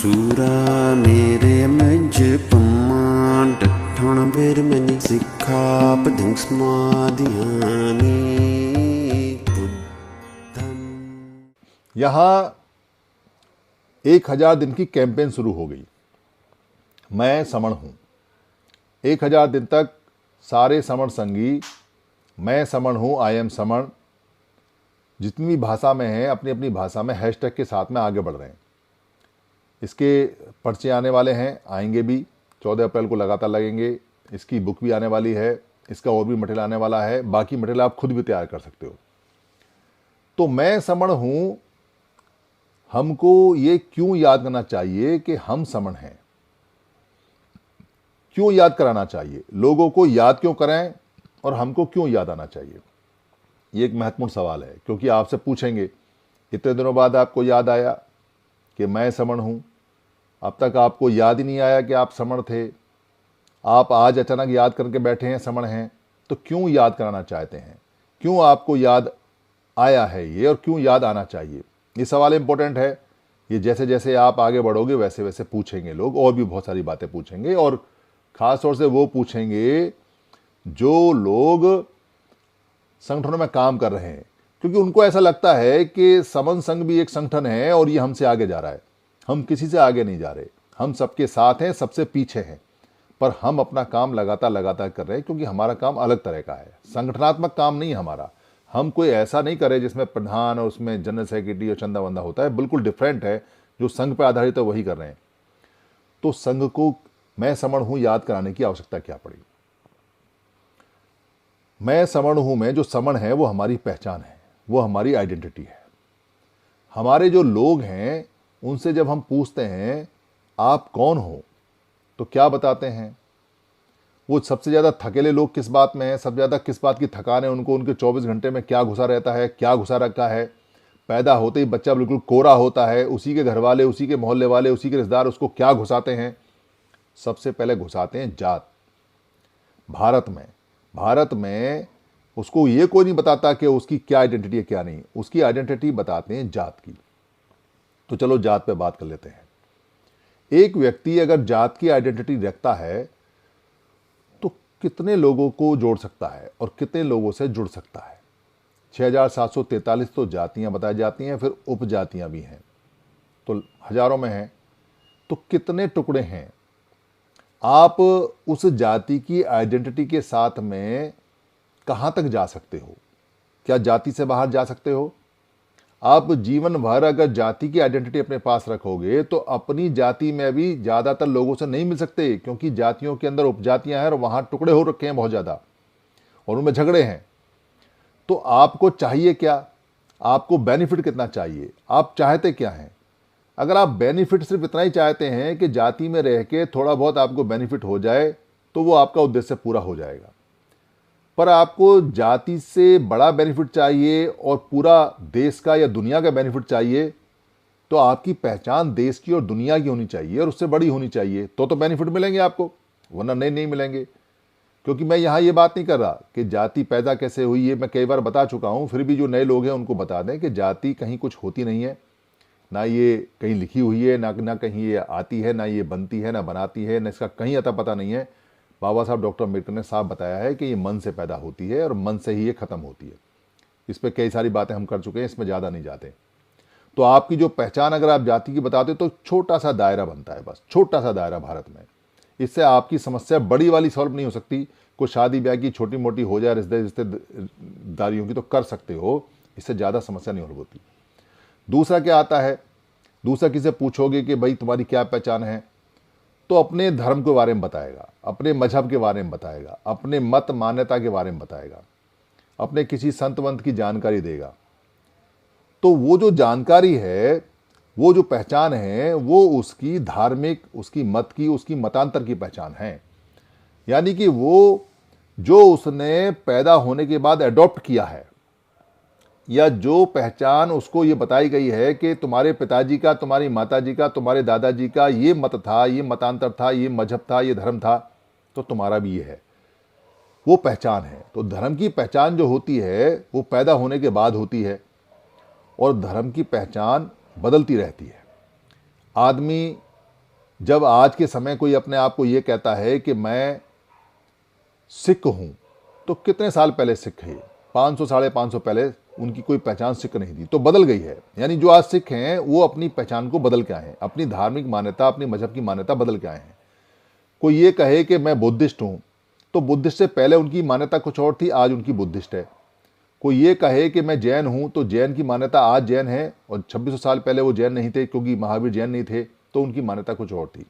Surah mere menje paman dathana bir meni sikha padang smadhyani buddham। यहाँ 1000 दिन की campaign शुरू हो गई। मैं समण हूँ। 1000 दिन तक सारे समण संगी मैं समण हूँ, आई एम समण, जितनी भी भाषा में हैं अपनी अपनी भाषा में हैशटैग के साथ में आगे बढ़ रहे हैं। इसके पर्चे आने वाले हैं, आएंगे भी, 14 अप्रैल को लगातार लगेंगे। इसकी बुक भी आने वाली है, इसका और भी मटेरियल आने वाला है। बाकी मटेरियल आप खुद भी तैयार कर सकते हो। तो मैं समण हूँ, हमको ये क्यों याद करना चाहिए कि हम समण हैं? क्यों याद कराना चाहिए? लोगों को याद क्यों कराएं और हमको क्यों याद आना चाहिए? ये एक महत्वपूर्ण सवाल है, क्योंकि आपसे पूछेंगे इतने दिनों बाद आपको याद आया कि मैं समण हूं। अब तक आपको याद ही नहीं आया कि आप समण थे। आप आज अचानक याद करके बैठे हैं समण हैं, तो क्यों याद कराना चाहते हैं? क्यों आपको याद आया है ये, और क्यों याद आना चाहिए? ये सवाल इंपॉर्टेंट है। ये जैसे जैसे आप आगे बढ़ोगे वैसे वैसे पूछेंगे लोग, और भी बहुत सारी बातें पूछेंगे, और खास तौर से वो पूछेंगे जो लोग संगठनों में काम कर रहे हैं, क्योंकि उनको ऐसा लगता है कि समन संघ भी एक संगठन है और ये हमसे आगे जा रहा है। हम किसी से आगे नहीं जा रहे, हम सबके साथ हैं, सबसे पीछे हैं, पर हम अपना काम लगातार कर रहे हैं, क्योंकि हमारा काम अलग तरह का है। संगठनात्मक काम नहीं हमारा। हम कोई ऐसा नहीं करे जिसमें प्रधान और उसमें जनरल सेक्रेटरी और चंदा वंदा होता है, बिल्कुल डिफरेंट है। जो संघ पर आधारित है वही कर रहे हैं। तो संघ को मैं समण हूं याद कराने की आवश्यकता क्या पड़ी? मैं समण हूं में जो समण है वो हमारी पहचान है, वो हमारी आइडेंटिटी है। हमारे जो लोग हैं उनसे जब हम पूछते हैं आप कौन हो, तो क्या बताते हैं? वो सबसे ज़्यादा थकेले लोग किस बात में हैं, सबसे ज़्यादा किस बात की थकान है उनको, उनके 24 घंटे में क्या घुसा रहता है, क्या घुसा रखा है। पैदा होते ही बच्चा बिल्कुल कोरा होता है, उसी के घर वाले, उसी के मोहल्ले वाले, उसी के रिश्तेदार उसको क्या घुसाते हैं? सबसे पहले घुसाते हैं जात। भारत में उसको ये कोई नहीं बताता कि उसकी क्या आइडेंटिटी है क्या नहीं, उसकी आइडेंटिटी बताते हैं जात की। तो चलो जात पे बात कर लेते हैं। एक व्यक्ति अगर जात की आइडेंटिटी रखता है तो कितने लोगों को जोड़ सकता है और कितने लोगों से जुड़ सकता है? 6743 तो जातियां बताई जाती हैं, फिर उपजातियां भी हैं, तो हजारों में हैं। तो कितने टुकड़े हैं? आप उस जाति की आइडेंटिटी के साथ में कहां तक जा सकते हो? क्या जाति से बाहर जा सकते हो? आप जीवन भर अगर जाति की आइडेंटिटी अपने पास रखोगे तो अपनी जाति में भी ज्यादातर लोगों से नहीं मिल सकते, क्योंकि जातियों के अंदर उपजातियां हैं और वहां टुकड़े हो रखे हैं बहुत ज्यादा, और उनमें झगड़े हैं। तो आपको चाहिए क्या? आपको बेनिफिट कितना चाहिए? आप चाहते क्या हैं? अगर आप बेनिफिट सिर्फ इतना ही चाहते हैं कि जाति में रह के थोड़ा बहुत आपको बेनिफिट हो जाए, तो वो आपका उद्देश्य पूरा हो जाएगा। पर आपको जाति से बड़ा बेनिफिट चाहिए और पूरा देश का या दुनिया का बेनिफिट चाहिए, तो आपकी पहचान देश की और दुनिया की होनी चाहिए और उससे बड़ी होनी चाहिए, तो बेनिफिट मिलेंगे आपको, वरना नहीं मिलेंगे। क्योंकि मैं यहाँ ये बात नहीं कर रहा कि जाति पैदा कैसे हुई, ये मैं कई बार बता चुका हूँ, फिर भी जो नए लोग हैं उनको बता दें कि जाति कहीं कुछ होती नहीं है, ना ये कहीं लिखी हुई है, ना कहीं ये आती है, ना ये बनती है, ना बनाती है, ना इसका कहीं अता पता नहीं है। बाबा साहब डॉक्टर अम्बेडकर ने साफ बताया है कि ये मन से पैदा होती है और मन से ही ये खत्म होती है। इस पर कई सारी बातें हम कर चुके हैं, इसमें ज़्यादा नहीं जाते। तो आपकी जो पहचान अगर आप जाति की बताते तो छोटा सा दायरा बनता है, बस छोटा सा दायरा भारत में। इससे आपकी समस्या बड़ी वाली सॉल्व नहीं हो सकती। कोई शादी ब्याह की छोटी मोटी हो जाए, रिश्तेदारियों की, तो कर सकते हो, इससे ज़्यादा समस्या नहीं होती। दूसरा क्या आता है? दूसरा किसे पूछोगे कि भाई तुम्हारी क्या पहचान है, तो अपने धर्म के बारे में बताएगा, अपने मजहब के बारे में बताएगा, अपने मत मान्यता के बारे में बताएगा, अपने किसी संत वंत की जानकारी देगा। तो वो जो जानकारी है, वो जो पहचान है, वो उसकी धार्मिक, उसकी मत की, उसकी मतांतर की पहचान है। यानी कि वो जो उसने पैदा होने के बाद एडॉप्ट किया है, या जो पहचान उसको ये बताई गई है कि तुम्हारे पिताजी का, तुम्हारी माताजी का, तुम्हारे दादाजी का ये मत था, ये मतांतर था, ये मजहब था, ये धर्म था, तो तुम्हारा भी ये है, वो पहचान है। तो धर्म की पहचान जो होती है वो पैदा होने के बाद होती है, और धर्म की पहचान बदलती रहती है। आदमी जब आज के समय कोई अपने आप को ये कहता है कि मैं सिख हूं, तो कितने साल पहले सिख है? 500 550 पहले उनकी कोई पहचान सिख नहीं थी, तो बदल गई है। यानी जो आज सिख हैं वो अपनी पहचान को बदल के आए हैं, अपनी धार्मिक मान्यता, अपनी मजहब की मान्यता बदल के आए हैं। कोई ये कहे कि मैं बुद्धिस्ट हूं, तो बुद्धिस्ट से पहले उनकी मान्यता कुछ और थी, आज उनकी बुद्धिस्ट है। कोई ये कहे कि मैं जैन हूं, तो जैन की मान्यता आज जैन है और 2600 साल पहले वो जैन नहीं थे, क्योंकि महावीर जैन नहीं थे, तो उनकी मान्यता कुछ और थी।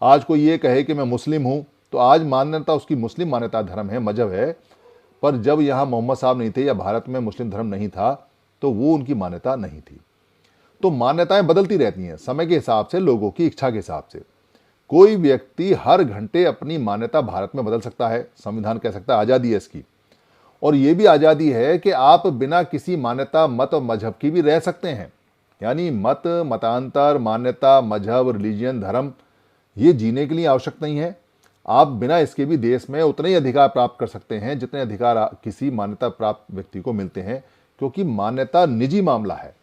आज कोई ये कहे कि मैं मुस्लिम हूं, तो आज मान्यता उसकी मुस्लिम मान्यता धर्म है, मजहब है। पर जब यहाँ मोहम्मद साहब नहीं थे या भारत में मुस्लिम धर्म नहीं था, तो वो उनकी मान्यता नहीं थी। तो मान्यताएं बदलती रहती हैं समय के हिसाब से, लोगों की इच्छा के हिसाब से। कोई व्यक्ति हर घंटे अपनी मान्यता भारत में बदल सकता है, संविधान कह सकता है, आज़ादी है इसकी। और ये भी आज़ादी है कि आप बिना किसी मान्यता, मत और मजहब की भी रह सकते हैं। यानी मत, मतांतर, मान्यता, मजहब, रिलीजियन, धर्म, ये जीने के लिए आवश्यक नहीं है। आप बिना इसके भी देश में उतने ही अधिकार प्राप्त कर सकते हैं जितने अधिकार किसी मान्यता प्राप्त व्यक्ति को मिलते हैं, क्योंकि मान्यता निजी मामला है,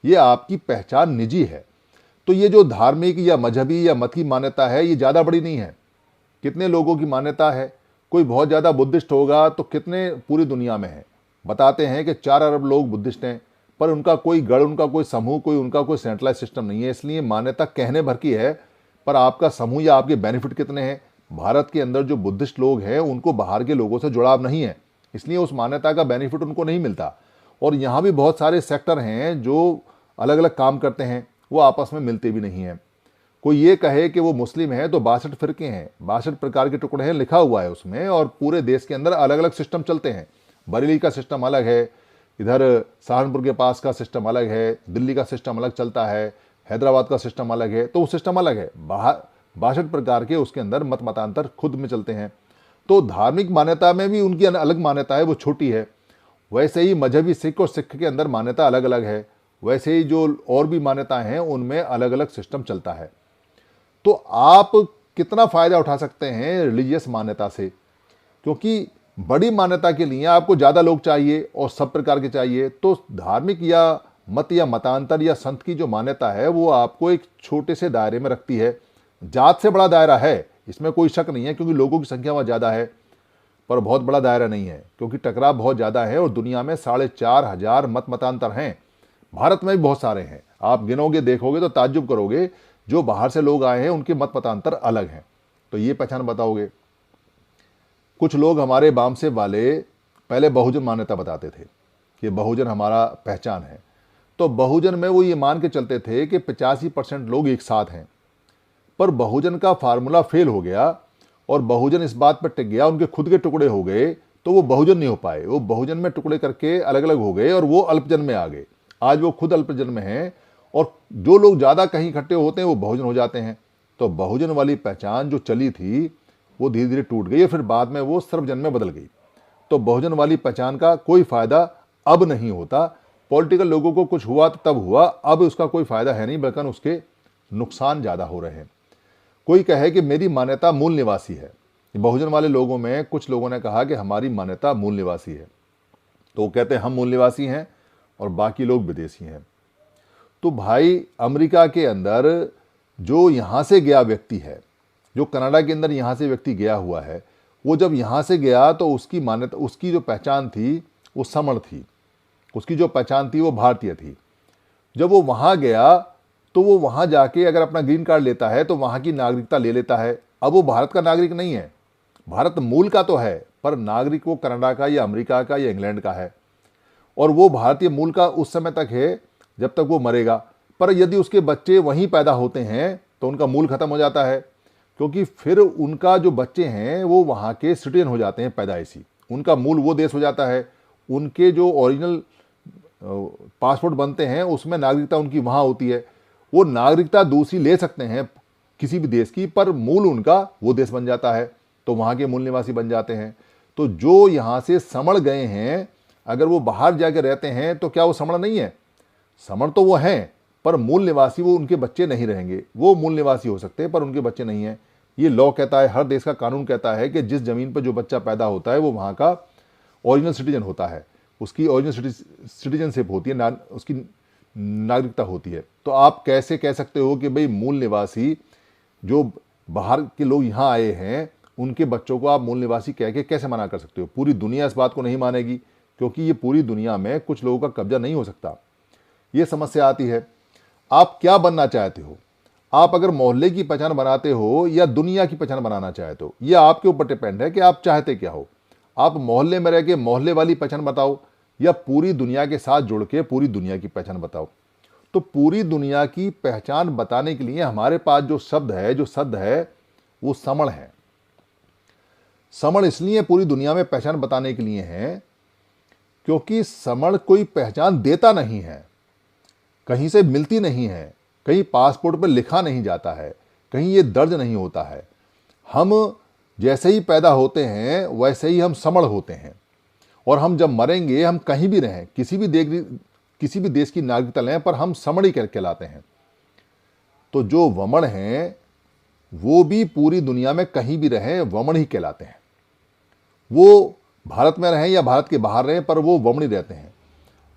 ये आपकी पहचान निजी है। तो ये जो धार्मिक या मजहबी या मत की मान्यता है, ये ज़्यादा बड़ी नहीं है। कितने लोगों की मान्यता है? कोई बहुत ज़्यादा बुद्धिस्ट होगा तो कितने पूरी दुनिया में है? बताते हैं कि 4 अरब लोग बुद्धिस्ट हैं, पर उनका कोई गढ़, उनका कोई समूह, उनका कोई सेंट्रलाइज सिस्टम नहीं है। इसलिए मान्यता कहने भर की है, पर आपका समूह या आपके बेनिफिट कितने हैं? भारत के अंदर जो बुद्धिस्ट लोग हैं उनको बाहर के लोगों से जुड़ाव नहीं है, इसलिए उस मान्यता का बेनिफिट उनको नहीं मिलता। और यहाँ भी बहुत सारे सेक्टर हैं जो अलग अलग काम करते हैं, वो आपस में मिलते भी नहीं हैं। कोई ये कहे कि वो मुस्लिम है, तो 62 फिरके हैं, 62 प्रकार के टुकड़े हैं, लिखा हुआ है उसमें, और पूरे देश के अंदर अलग अलग सिस्टम चलते हैं। बरेली का सिस्टम अलग है, इधर सहारनपुर के पास का सिस्टम अलग है, दिल्ली का सिस्टम अलग चलता है, हैदराबाद का सिस्टम अलग है, तो वो सिस्टम अलग है। 62 प्रकार के उसके अंदर मत मतांतर खुद में चलते हैं। तो धार्मिक मान्यता में भी उनकी अलग मान्यता है, वो छोटी है। वैसे ही मजहबी सिख और सिख के अंदर मान्यता अलग अलग है, वैसे ही जो और भी मान्यताएं हैं उनमें अलग अलग सिस्टम चलता है। तो आप कितना फायदा उठा सकते हैं रिलीजियस मान्यता से? क्योंकि बड़ी मान्यता के लिए आपको ज़्यादा लोग चाहिए और सब प्रकार के चाहिए। तो धार्मिक या मत या मतांतर या संत की जो मान्यता है वो आपको एक छोटे से दायरे में रखती है। जात से बड़ा दायरा है, इसमें कोई शक नहीं है, क्योंकि लोगों की संख्या वहाँ ज़्यादा है, पर बहुत बड़ा दायरा नहीं है, क्योंकि टकराव बहुत ज़्यादा है। और दुनिया में 4,500 मत मतांतर हैं, भारत में भी बहुत सारे हैं। आप गिनोगे, देखोगे तो ताज्जुब करोगे, जो बाहर से लोग आए हैं उनके मत मतांतर अलग हैं। तो ये पहचान बताओगे? कुछ लोग हमारे बामसेब वाले पहले बहुजन मान्यता बताते थे कि बहुजन हमारा पहचान है। तो बहुजन में वो ये मान के चलते थे कि 85% लोग एक साथ हैं, पर बहुजन का फार्मूला फेल हो गया और बहुजन इस बात पर टिक गया, उनके खुद के टुकड़े हो गए, तो वो बहुजन नहीं हो पाए। वो बहुजन में टुकड़े करके अलग अलग हो गए और वो अल्पजन में आ गए। आज वो खुद अल्पजन में हैं, और जो लोग ज़्यादा कहीं इकट्ठे होते हैं वो बहुजन हो जाते हैं। तो बहुजन वाली पहचान जो चली थी वो धीरे धीरे टूट गई, फिर बाद में वो सर्वजन में बदल गई। तो बहुजन वाली पहचान का कोई फ़ायदा अब नहीं होता। पॉलिटिकल लोगों को कुछ हुआ तो तब हुआ, अब उसका कोई फ़ायदा है नहीं, बल्कि उसके नुकसान ज़्यादा हो रहे हैं। कोई कहे कि मेरी मान्यता मूल निवासी है। बहुजन वाले लोगों में कुछ लोगों ने कहा कि हमारी मान्यता मूल निवासी है, तो वो कहते हैं हम मूल निवासी हैं और बाकी लोग विदेशी हैं। तो भाई, अमेरिका के अंदर जो यहाँ से गया व्यक्ति है, जो कनाडा के अंदर यहाँ से व्यक्ति गया हुआ है, वो जब यहाँ से गया तो उसकी मान्यता, उसकी जो पहचान थी वो समण थी, उसकी जो पहचान थी वो भारतीय थी। जब वो वहाँ गया तो वो वहाँ जाके अगर अपना ग्रीन कार्ड लेता है तो वहाँ की नागरिकता ले लेता है। अब वो भारत का नागरिक नहीं है, भारत मूल का तो है, पर नागरिक वो कनाडा का या अमेरिका का या इंग्लैंड का है, और वो भारतीय मूल का उस समय तक है जब तक वो मरेगा। पर यदि उसके बच्चे वहीं पैदा होते हैं तो उनका मूल खत्म हो जाता है, क्योंकि फिर उनका जो बच्चे हैं वो वहाँ के सिटीजन हो जाते हैं पैदाइशी, उनका मूल वो देश हो जाता है। उनके जो ओरिजिनल पासपोर्ट बनते हैं उसमें नागरिकता उनकी वहाँ होती है। वो नागरिकता दूसरी ले सकते हैं किसी भी देश की, पर मूल उनका वो देश बन जाता है, तो वहाँ के मूल निवासी बन जाते हैं। तो जो यहाँ से समण गए हैं, अगर वो बाहर जाके रहते हैं तो क्या वो समण नहीं है? समण तो वो हैं, पर मूल निवासी वो उनके बच्चे नहीं रहेंगे। वो मूल निवासी हो सकते हैं पर उनके बच्चे नहीं हैं। ये लॉ कहता है, हर देश का कानून कहता है कि जिस ज़मीन पर जो बच्चा पैदा होता है वो वहाँ का ओरिजिनल सिटीजन होता है, उसकी ओरिजिनल सिटीजनशिप होती है, उसकी नागरिकता होती है। तो आप कैसे कह सकते हो कि भाई मूल निवासी जो बाहर के लोग यहाँ आए हैं उनके बच्चों को आप मूल निवासी कह के कैसे मना कर सकते हो? पूरी दुनिया इस बात को नहीं मानेगी, क्योंकि ये पूरी दुनिया में कुछ लोगों का कब्जा नहीं हो सकता। ये समस्या आती है। आप क्या बनना चाहते हो? आप अगर मोहल्ले की पहचान बनाते हो या दुनिया की पहचान बनाना चाहते हो, यह आपके ऊपर डिपेंड है कि आप चाहते क्या हो। आप मोहल्ले में रह के मोहल्ले वाली पहचान बताओ या पूरी दुनिया के साथ जुड़ के पूरी दुनिया की पहचान बताओ। तो पूरी दुनिया की पहचान बताने के लिए हमारे पास जो शब्द है वो समण है। समण इसलिए पूरी दुनिया में पहचान बताने के लिए है क्योंकि समण कोई पहचान देता नहीं है, कहीं से मिलती नहीं है, कहीं पासपोर्ट पर लिखा नहीं जाता है, कहीं ये दर्ज नहीं होता है। हम जैसे ही पैदा होते हैं वैसे ही हम समण होते हैं, और हम जब मरेंगे, हम कहीं भी रहें, किसी भी देश की नागरिकता लें, पर हम समण ही कहलाते हैं। तो जो वमन हैं वो भी पूरी दुनिया में कहीं भी रहें वमन ही कहलाते हैं। वो भारत में रहें या भारत के बाहर रहें, पर वो वमन ही रहते हैं।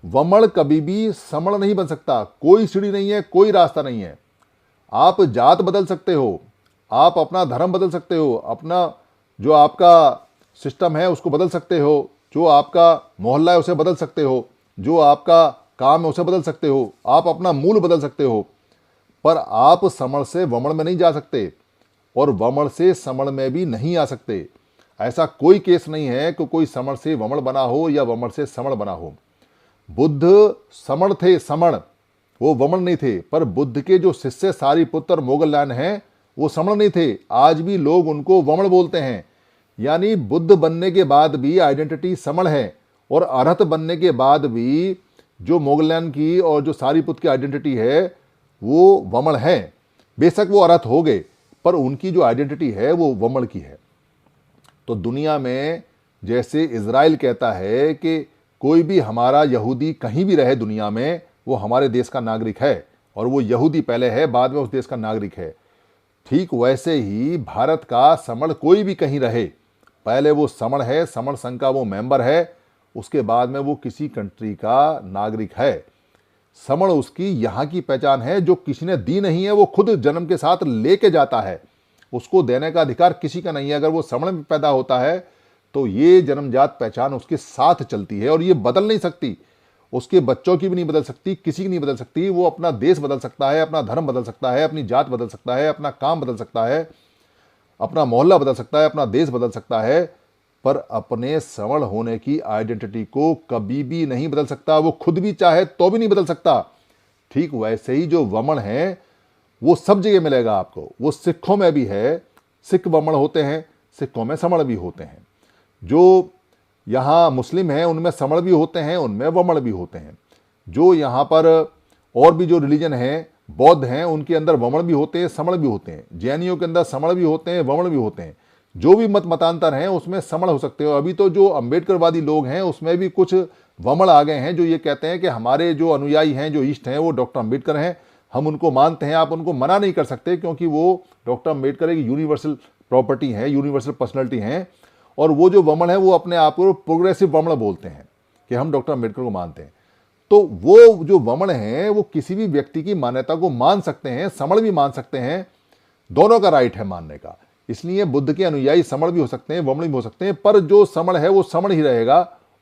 वमन कभी भी समण नहीं बन सकता। कोई सीढ़ी नहीं है, कोई रास्ता नहीं है। आप जात बदल सकते हो, आप अपना धर्म बदल सकते हो, अपना जो आपका सिस्टम है उसको बदल सकते हो, जो आपका मोहल्ला है उसे बदल सकते हो, जो आपका काम है उसे बदल सकते हो, आप अपना मूल बदल सकते हो, पर आप समण से वमन में नहीं जा सकते और वमन से समण में भी नहीं आ सकते। ऐसा कोई केस नहीं है कि कोई समण से वमन बना हो या वमन से समण बना हो। बुद्ध समण थे, समण, वो वमन नहीं थे। पर बुद्ध के जो शिष्य सारिपुत्र मोगलयान हैं वो समण नहीं थे। आज भी लोग उनको वमन बोलते हैं। यानी बुद्ध बनने के बाद भी आइडेंटिटी समण है, और अरहत बनने के बाद भी जो मोगलयान की और जो सारिपुत्र की आइडेंटिटी है वो वमन है। बेशक वो अरहत हो गए, पर उनकी जो आइडेंटिटी है वो वमन की है। तो दुनिया में जैसे इजराइल कहता है कि कोई भी हमारा यहूदी कहीं भी रहे दुनिया में वो हमारे देश का नागरिक है, और वो यहूदी पहले है, बाद में उस देश का नागरिक है, ठीक वैसे ही भारत का समण कोई भी कहीं रहे, पहले वो समण है, समण संघ का वो मेंबर है, उसके बाद में वो किसी कंट्री का नागरिक है। समण उसकी यहाँ की पहचान है जो किसी ने दी नहीं है, वो खुद जन्म के साथ लेके जाता है। उसको देने का अधिकार किसी का नहीं है। अगर वो समण में पैदा होता है तो ये जन्मजात पहचान उसके साथ चलती है और ये बदल नहीं सकती। उसके बच्चों की भी नहीं बदल सकती, किसी की नहीं बदल सकती। वो अपना देश बदल सकता है, अपना धर्म बदल सकता है, अपनी जात बदल सकता है, अपना काम बदल सकता है, अपना मोहल्ला बदल सकता है, अपना देश बदल सकता है, पर अपने समण होने की आइडेंटिटी को कभी भी नहीं बदल सकता। वो खुद भी चाहे तो भी नहीं बदल सकता। ठीक वैसे ही जो वमन है वो सब जगह मिलेगा आपको। वो सिखों में भी है, सिख वमन होते हैं, सिखों में समण भी होते हैं। जो यहाँ मुस्लिम हैं उनमें समण भी होते हैं, उनमें वमन भी होते हैं। जो यहाँ पर और भी जो रिलीजन हैं, बौद्ध हैं, उनके अंदर वमन भी होते हैं, समण भी होते हैं। जैनियों के अंदर समण भी होते हैं, वमन भी होते हैं। जो भी मतांतर हैं उसमें समण हो सकते हो। अभी तो जो अम्बेडकरवादी लोग हैं उसमें भी कुछ वमन आ गए हैं, जो ये कहते हैं कि हमारे जो अनुयायी हैं, जो इष्ट हैं, वो डॉक्टर अम्बेडकर हैं, हम उनको मानते हैं। आप उनको मना नहीं कर सकते, क्योंकि वो डॉक्टर अम्बेडकर एक यूनिवर्सल प्रॉपर्टी है, यूनिवर्सल पर्सनैलिटी हैं। और वो जो वमन है वो अपने आप को प्रोग्रेसिव वमन बोलते हैं कि हम डॉक्टर अम्बेडकर को मानते हैं। तो वो जो वमन है वो किसी भी व्यक्ति की मान्यता को मान सकते हैं, समण भी मान सकते हैं। दोनों का राइट है मानने का। इसलिए बुद्ध के अनुयायी समण भी हो सकते हैं, वमन भी हो सकते हैं, पर जो समण है वो समण ही रहेगा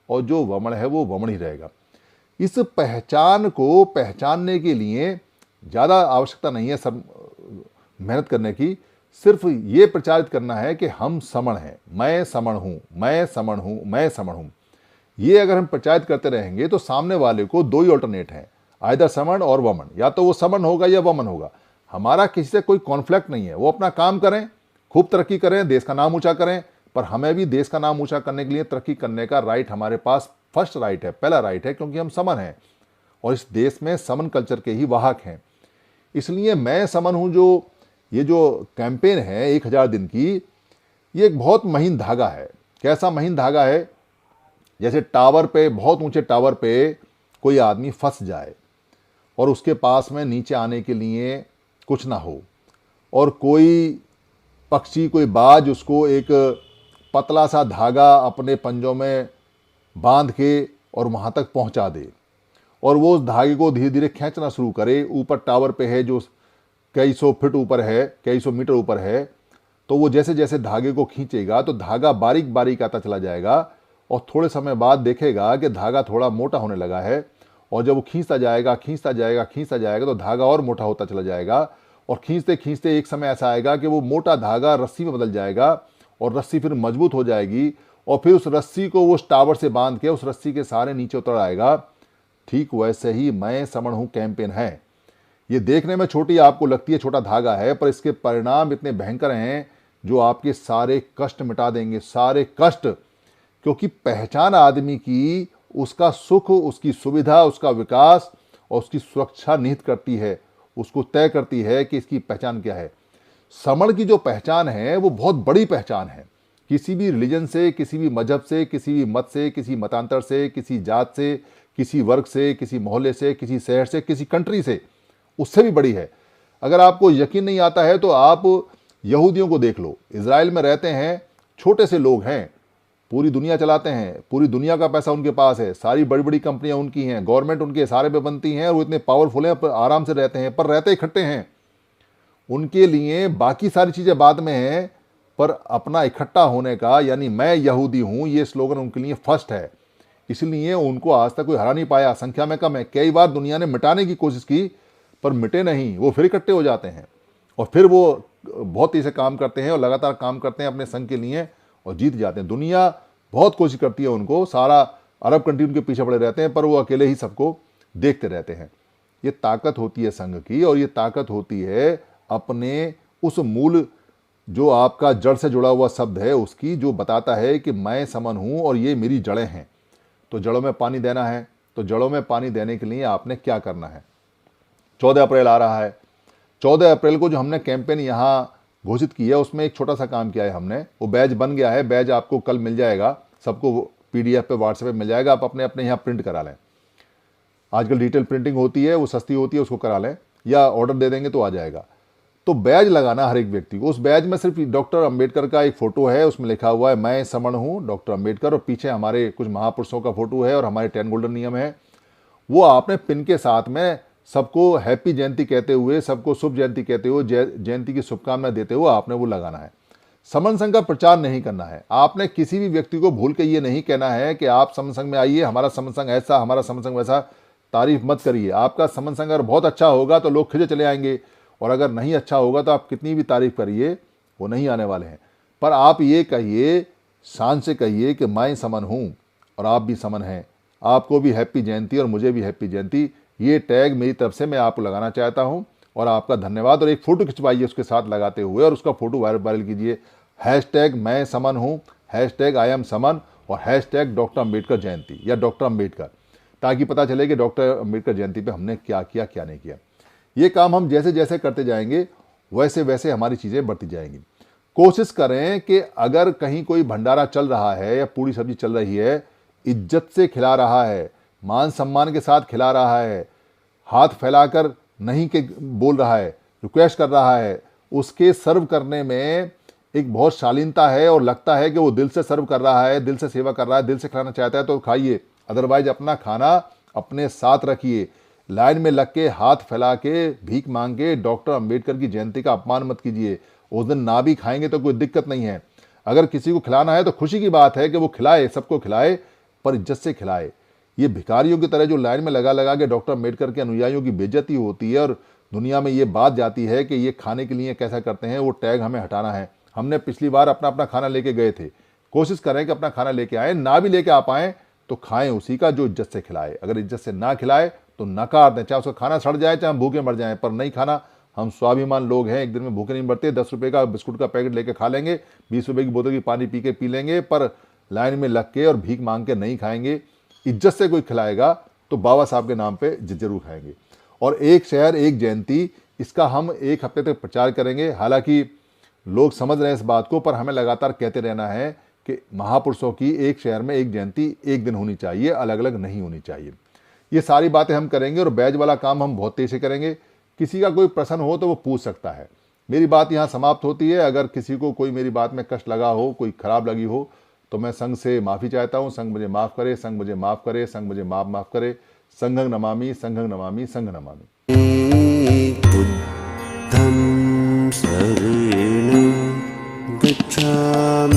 और जो वमन है वो वमन ही रहेगा। इस पहचान को पहचानने के लिए ज़्यादा आवश्यकता नहीं है सब मेहनत करने की। सिर्फ ये प्रचारित करना है कि हम समण हैं, मैं समण हूँ, मैं समण हूँ, मैं समण हूँ। ये अगर हम प्रचारित करते रहेंगे तो सामने वाले को दो ही ऑल्टरनेट हैं, आइदर समण और वमन। या तो वो समण होगा या वमन होगा। हमारा किसी से कोई कॉन्फ्लिक्ट नहीं है। वो अपना काम करें, खूब तरक्की करें, देश का नाम ऊंचा करें, पर हमें भी देश का नाम ऊंचा करने के लिए तरक्की करने का राइट हमारे पास फर्स्ट राइट है, पहला राइट है, क्योंकि हम समन हैं और इस देश में समन कल्चर के ही वाहक हैं। इसलिए मैं समन हूँ जो ये जो कैंपेन है 1000 दिन की, ये एक बहुत महीन धागा है। कैसा महीन धागा है? जैसे टावर पे, बहुत ऊंचे टावर पे कोई आदमी फंस जाए और उसके पास में नीचे आने के लिए कुछ ना हो, और कोई पक्षी, कोई बाज उसको एक पतला सा धागा अपने पंजों में बांध के और वहाँ तक पहुँचा दे, और वो उस धागे को धीरे धीरे खींचना शुरू करे। ऊपर टावर पे है जो कई सौ फीट ऊपर है, कई सौ मीटर ऊपर है, तो वो जैसे जैसे धागे को खींचेगा तो धागा बारीक बारीक आता चला जाएगा और थोड़े समय बाद देखेगा कि धागा थोड़ा मोटा होने लगा है। और जब वो खींचता जाएगा खींचता जाएगा खींचता जाएगा तो धागा और मोटा होता चला जाएगा और खींचते खींचते एक समय ऐसा आएगा कि वो मोटा धागा रस्सी में बदल जाएगा और रस्सी फिर मजबूत हो जाएगी और फिर उस रस्सी को वो टावर से बांध के उस रस्सी के सहारे नीचे उतर आएगा। ठीक वैसे ही मैं समण हूं कैंपेन है। ये देखने में छोटी आपको लगती है, छोटा धागा है, पर इसके परिणाम इतने भयंकर हैं जो आपके सारे कष्ट मिटा देंगे, सारे कष्ट। क्योंकि पहचान आदमी की उसका सुख, उसकी सुविधा, उसका विकास और उसकी सुरक्षा निहित करती है, उसको तय करती है कि इसकी पहचान क्या है। समण की जो पहचान है वो बहुत बड़ी पहचान है। किसी भी रिलीजन से, किसी भी मजहब से, किसी भी मत से, किसी मतांतर से, किसी जात से, किसी वर्ग से, किसी मोहल्ले से, किसी शहर से, किसी कंट्री से, उससे भी बड़ी है। अगर आपको यकीन नहीं आता है तो आप यहूदियों को देख लो। इजराइल में रहते हैं, छोटे से लोग हैं, पूरी दुनिया चलाते हैं, पूरी दुनिया का पैसा उनके पास है, सारी बड़ी बड़ी कंपनियां उनकी हैं, गवर्नमेंट उनके इशारे पे बनती हैं और वो इतने पावरफुल हैं, पर आराम से रहते हैं, पर रहते इकट्ठे हैं। उनके लिए बाकी सारी चीज़ें बाद में हैं, पर अपना इकट्ठा होने का, यानी मैं यहूदी हूँ, ये स्लोगन उनके लिए फर्स्ट है। इसलिए उनको आज तक कोई हरा नहीं पाया। संख्या में कम है। कई बार दुनिया ने मिटाने की कोशिश की पर मिटे नहीं, वो फिर इकट्ठे हो जाते हैं और फिर वो बहुत तेजी से काम करते हैं और लगातार काम करते हैं अपने संघ के लिए और जीत जाते हैं। दुनिया बहुत कोशिश करती है उनको, सारा अरब कंट्री उनके पीछे पड़े रहते हैं, पर वो अकेले ही सबको देखते रहते हैं। ये ताकत होती है संघ की, और ये ताकत होती है अपने उस मूल, जो आपका जड़ से जुड़ा हुआ शब्द है उसकी, जो बताता है कि मैं समन हूं और ये मेरी जड़ें हैं। तो जड़ों में पानी देना है, तो जड़ों में पानी देने के लिए आपने क्या करना है। 14 अप्रैल आ रहा है। 14 अप्रैल को जो हमने कैंपेन यहाँ घोषित की है उसमें एक छोटा सा काम किया है हमने। वो बैज बन गया है, बैज आपको कल मिल जाएगा, सबको PDF पे, व्हाट्सएप पे मिल जाएगा। आप अपने अपने यहाँ प्रिंट करा लें। आजकल डिजिटल प्रिंटिंग होती है, वो सस्ती होती है, उसको करा लें या ऑर्डर दे देंगे तो आ जाएगा। तो बैज लगाना हर एक व्यक्ति को। उस बैज में सिर्फ डॉक्टर अंबेडकर का एक फोटो है, उसमें लिखा हुआ है मैं समण हूँ डॉक्टर अंबेडकर, और पीछे हमारे कुछ महापुरुषों का फोटो है और हमारे 10 गोल्डन नियम है। वो आपने पिन के साथ में सबको हैप्पी जयंती कहते हुए, सबको शुभ जयंती कहते हुए, जयंती की शुभकामनाएं देते हुए आपने वो लगाना है। समन संघ का प्रचार नहीं करना है। आपने किसी भी व्यक्ति को भूल के ये नहीं कहना है कि आप समन संघ में आइए, हमारा समन संघ ऐसा, हमारा समन संघ वैसा। तारीफ मत करिए। आपका समन संघ अगर बहुत अच्छा होगा तो लोग खिंचे चले आएंगे, और अगर नहीं अच्छा होगा तो आप कितनी भी तारीफ करिए वो नहीं आने वाले हैं। पर आप ये कहिए, शान से कहिए कि मैं समन हूँ और आप भी समन हैं, आपको भी हैप्पी जयंती और मुझे भी हैप्पी जयंती। ये टैग मेरी तरफ से मैं आपको लगाना चाहता हूँ और आपका धन्यवाद। और एक फ़ोटो खिंचवाइए उसके साथ लगाते हुए और उसका फ़ोटो वायरल कीजिए। हैशटैग मैं समन हूँ, हैशटैग आई एम समन और हैशटैग डॉक्टर अम्बेडकर जयंती या डॉक्टर अम्बेडकर, ताकि पता चले कि डॉक्टर अम्बेडकर जयंती पे हमने क्या किया, क्या नहीं किया। ये काम हम जैसे जैसे करते जाएंगे वैसे वैसे हमारी चीज़ें बढ़ती जाएंगी। कोशिश करें कि अगर कहीं कोई भंडारा चल रहा है या पूरी सब्जी चल रही है, इज्जत से खिला रहा है, मान सम्मान के साथ खिला रहा है, हाथ फैलाकर नहीं के बोल रहा है, रिक्वेस्ट कर रहा है, उसके सर्व करने में एक बहुत शालीनता है और लगता है कि वो दिल से सर्व कर रहा है, दिल से सेवा कर रहा है, दिल से खिलाना चाहता है तो खाइए। अदरवाइज अपना खाना अपने साथ रखिए। लाइन में लग के, हाथ फैला के, भीख मांग के डॉक्टर अंबेडकर की जयंती का अपमान मत कीजिए। उस दिन ना भी खाएंगे तो कोई दिक्कत नहीं है। अगर किसी को खिलाना है तो खुशी की बात है कि वो खिलाए, सबको खिलाए, पर इज्जत से खिलाए। ये भिखारियों की तरह जो लाइन में लगा लगा के डॉक्टर अंबेडकर के अनुयायियों की बेइज्जती होती है और दुनिया में ये बात जाती है कि ये खाने के लिए कैसा करते हैं, वो टैग हमें हटाना है। हमने पिछली बार अपना अपना खाना लेके गए थे। कोशिश करें कि अपना खाना लेके आए, ना भी लेके आ पाएँ तो खाएं उसी का जो इज्जत से खिलाए। अगर इज्जत से ना खिलाए तो नकार दें, चाहे उसका खाना सड़ जाए, चाहे हम भूखे मर जाएं, पर नहीं खाना। हम स्वाभिमान लोग हैं, एक दिन में भूखे नहीं मरते। 10 रुपये का बिस्कुट का पैकेट लेके खा लेंगे, 20 रुपये की बोतल की पानी पी लेंगे, पर लाइन में लग के और भीख मांग के नहीं खाएंगे। इज्जत से कोई खिलाएगा तो बाबा साहब के नाम पे जरूर खाएंगे। और एक शहर एक जयंती, इसका हम 1 हफ्ते तक प्रचार करेंगे। हालांकि लोग समझ रहे हैं इस बात को, पर हमें लगातार कहते रहना है कि महापुरुषों की एक शहर में एक जयंती एक दिन होनी चाहिए, अलग अलग नहीं होनी चाहिए। ये सारी बातें हम करेंगे और बैज वाला काम हम बहुत तेजी से करेंगे। किसी का कोई प्रश्न हो तो वो पूछ सकता है। मेरी बात यहाँ समाप्त होती है। अगर किसी को कोई मेरी बात में कष्ट लगा हो, कोई खराब लगी हो, तो मैं संघ से माफ़ी चाहता हूँ। संघ मुझे माफ़ करे, संघ मुझे माफ़ करे, संघ मुझे माफ़ करे। संघं नमामि, संघं नमामि, संघ नमामि। बुद्धं शरणं गच्छामि